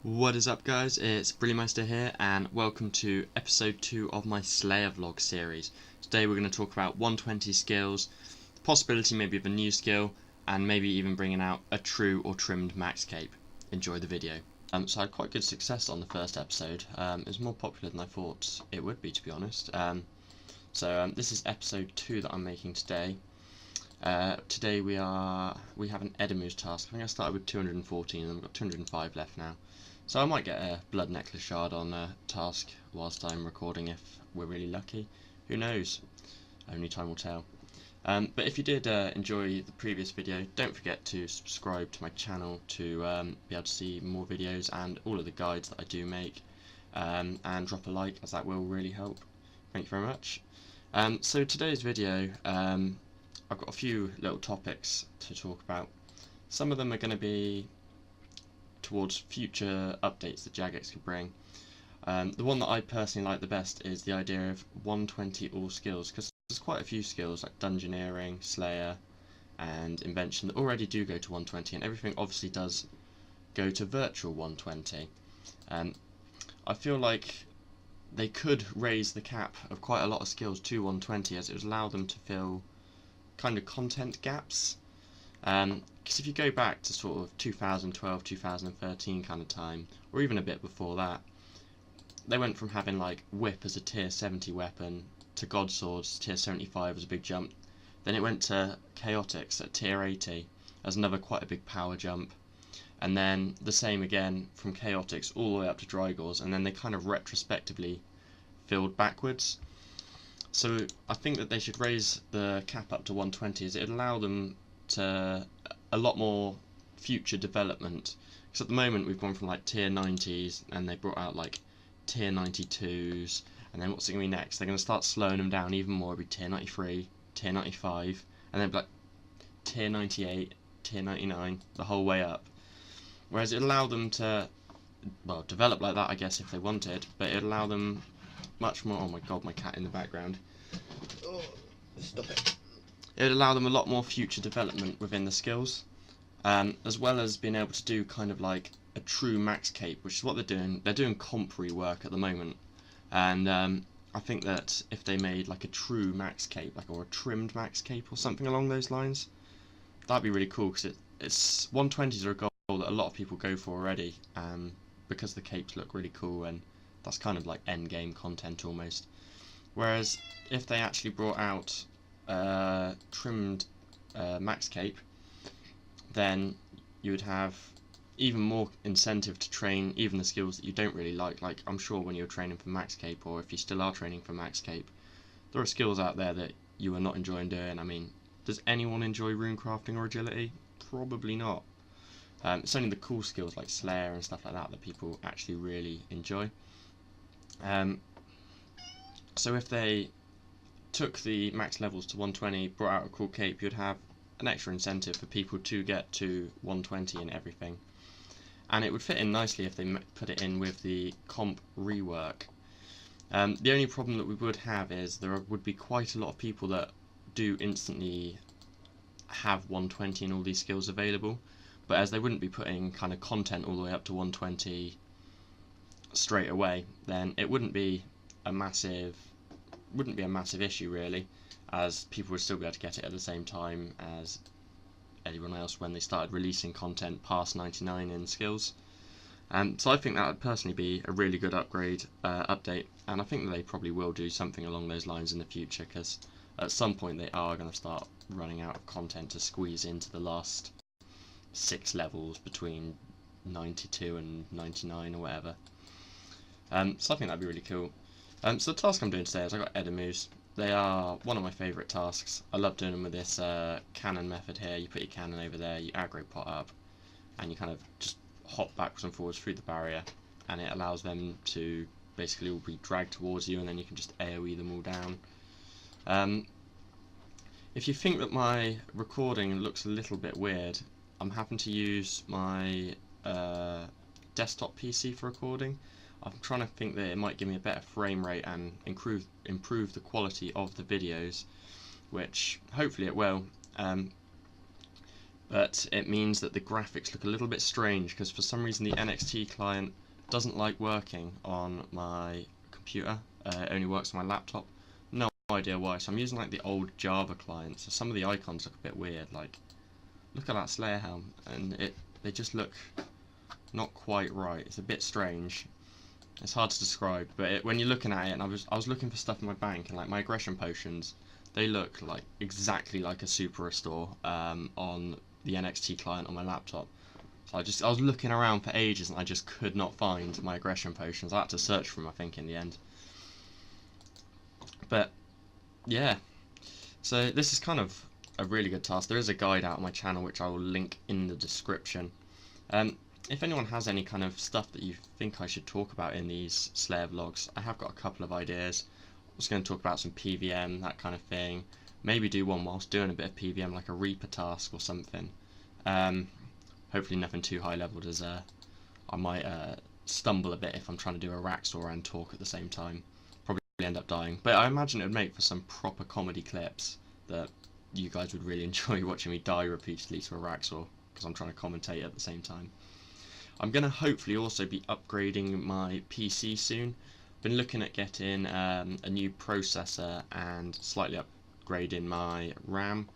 What is up, guys? It's Brilliantmeister here, and welcome to episode 2 of my Slayer vlog series. Today we're going to talk about 120 skills, the possibility maybe of a new skill, and maybe even bringing out a true or trimmed max cape. Enjoy the video. So I had quite good success on the first episode. It was more popular than I thought it would be, to be honest. This is episode 2 that I'm making today. Today we have an Edamu's task. I think I started with 214 and I've got 205 left now. So I might get a blood necklace shard on a task whilst I'm recording if we're really lucky. Who knows? Only time will tell. But if you did enjoy the previous video, don't forget to subscribe to my channel to be able to see more videos and all of the guides that I do make. And drop a like, as that will really help. Thank you very much. So today's video, I've got a few little topics to talk about. Some of them are going to be towards future updates that Jagex could bring. The one that I personally like the best is the idea of 120 all skills, because there's quite a few skills like Dungeoneering, Slayer and Invention that already do go to 120, and everything obviously does go to virtual 120. I feel like they could raise the cap of quite a lot of skills to 120, as it would allow them to fill kind of content gaps. Because if you go back to sort of 2012, 2013 kind of time, or even a bit before that, they went from having like Whip as a tier 70 weapon to God Swords tier 75 as a big jump. Then it went to Chaotix at tier 80 as another quite a big power jump. And then the same again from Chaotix all the way up to Drygors, and then they kind of retrospectively filled backwards. So I think that they should raise the cap up to 120, as it would allow them to a lot more future development. Because at the moment we've gone from like tier 90s, and they brought out like tier 92s, and then what's it going to be next? They're going to start slowing them down even more. It'll be tier 93, tier 95, and then like tier 98, tier 99, the whole way up. Whereas it allowed them to, well, develop like that, I guess, if they wanted, but it allowed them much more. Oh my god, my cat in the background. Oh, stop it. It would allow them a lot more future development within the skills, as well as being able to do kind of like a true max cape, which is what they're doing. They're doing comp rework at the moment, and I think that if they made like a true max cape, like, or a trimmed max cape or something along those lines, that'd be really cool, because it's 120s are a goal that a lot of people go for already, because the capes look really cool, and that's kind of like end game content almost. Whereas if they actually brought out trimmed max cape, then you would have even more incentive to train even the skills that you don't really like. Like, I'm sure when you're training for max cape, or if you still are training for max cape, there are skills out there that you are not enjoying doing. I mean, does anyone enjoy runecrafting or agility? Probably not. It's only the cool skills like Slayer and stuff like that that people actually really enjoy. So if they took the max levels to 120, brought out a cool cape, you'd have an extra incentive for people to get to 120 and everything. And it would fit in nicely if they put it in with the comp rework. The only problem that we would have is there would be quite a lot of people that do instantly have 120 and all these skills available, but as they wouldn't be putting kind of content all the way up to 120 straight away, then it wouldn't be a massive issue really, as people would still be able to get it at the same time as anyone else when they started releasing content past 99 in skills. So I think that would personally be a really good update, and I think that they probably will do something along those lines in the future, because at some point they are going to start running out of content to squeeze into the last 6 levels between 92 and 99 or whatever. So I think that'd be really cool. So the task I'm doing today is I got Edamus. They are one of my favourite tasks. I love doing them with this cannon method here. You put your cannon over there, you aggro pot up, and you kind of just hop backwards and forwards through the barrier, and it allows them to basically all be dragged towards you, and then you can just AoE them all down. If you think that my recording looks a little bit weird, I'm having to use my desktop PC for recording. I'm trying to think that it might give me a better frame rate and improve the quality of the videos, which hopefully it will. but it means that the graphics look a little bit strange because for some reason the NXT client doesn't like working on my computer. It only works on my laptop. No idea why. So I'm using like the old Java client, so some of the icons look a bit weird. Like, look at that Slayer helm, and they just look not quite right. It's a bit strange. It's hard to describe, but when you're looking at it, and I was looking for stuff in my bank, and like my aggression potions, they look like exactly like a super restore on the NXT client on my laptop. So I was looking around for ages, and I just could not find my aggression potions. I had to search for them, I think, in the end. But yeah, so this is kind of a really good task. There is a guide out on my channel which I will link in the description. If anyone has any kind of stuff that you think I should talk about in these Slayer vlogs, I have got a couple of ideas. I was going to talk about some PVM, that kind of thing. Maybe do one whilst doing a bit of PVM, like a Reaper task or something. Hopefully nothing too high leveled, as I might stumble a bit if I'm trying to do a Raxor and talk at the same time. Probably end up dying. But I imagine it would make for some proper comedy clips that you guys would really enjoy watching me die repeatedly to a Raxor, because I'm trying to commentate at the same time. I'm going to hopefully also be upgrading my PC soon. Been looking at getting a new processor and slightly upgrading my RAM.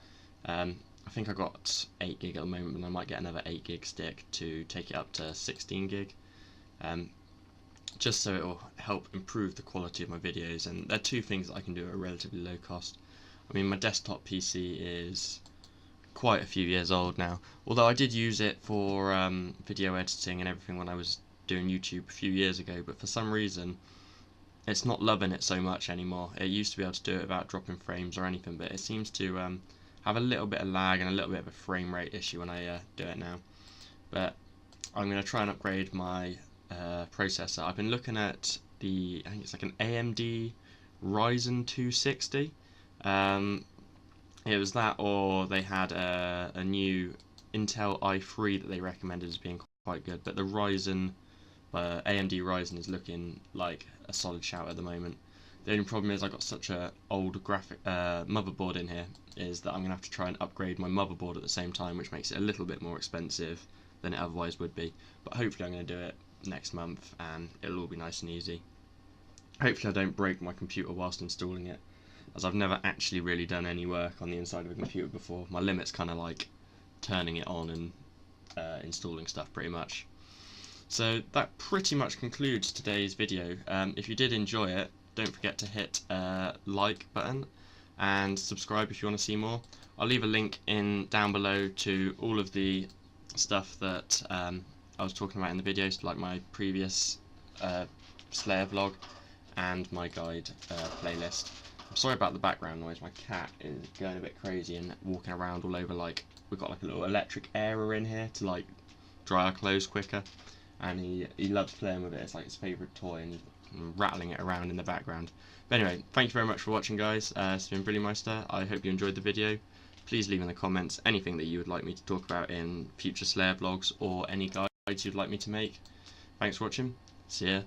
I think I got 8 gig at the moment, and I might get another 8 gig stick to take it up to 16 gig. Just so it will help improve the quality of my videos, and there are two things that I can do at a relatively low cost. I mean, my desktop PC is quite a few years old now, although I did use it for video editing and everything when I was doing YouTube a few years ago, but for some reason it's not loving it so much anymore. It used to be able to do it without dropping frames or anything, but it seems to have a little bit of lag and a little bit of a frame rate issue when I do it now. But I'm going to try and upgrade my processor. I've been looking at I think it's like an AMD Ryzen 260. It was that, or they had a new Intel i3 that they recommended as being quite good, but the Ryzen, AMD Ryzen is looking like a solid shout at the moment. The only problem is I got such a old graphic motherboard in here, is that I'm going to have to try and upgrade my motherboard at the same time, which makes it a little bit more expensive than it otherwise would be. But hopefully I'm going to do it next month, and it'll all be nice and easy. Hopefully I don't break my computer whilst installing it, as I've never actually really done any work on the inside of a computer before. My limit's kind of like turning it on and installing stuff pretty much. So that pretty much concludes today's video. If you did enjoy it, don't forget to hit like button and subscribe if you want to see more. I'll leave a link down below to all of the stuff that I was talking about in the videos, like my previous Slayer vlog and my guide playlist. I'm sorry about the background noise. My cat is going a bit crazy and walking around all over. Like, we've got like a little electric airer in here to like dry our clothes quicker, and he loves playing with it. It's like his favourite toy, and he's rattling it around in the background. But anyway, thank you very much for watching, guys. It's been Brilliameister. I hope you enjoyed the video. Please leave in the comments anything that you would like me to talk about in future Slayer vlogs, or any guides you'd like me to make. Thanks for watching. See ya.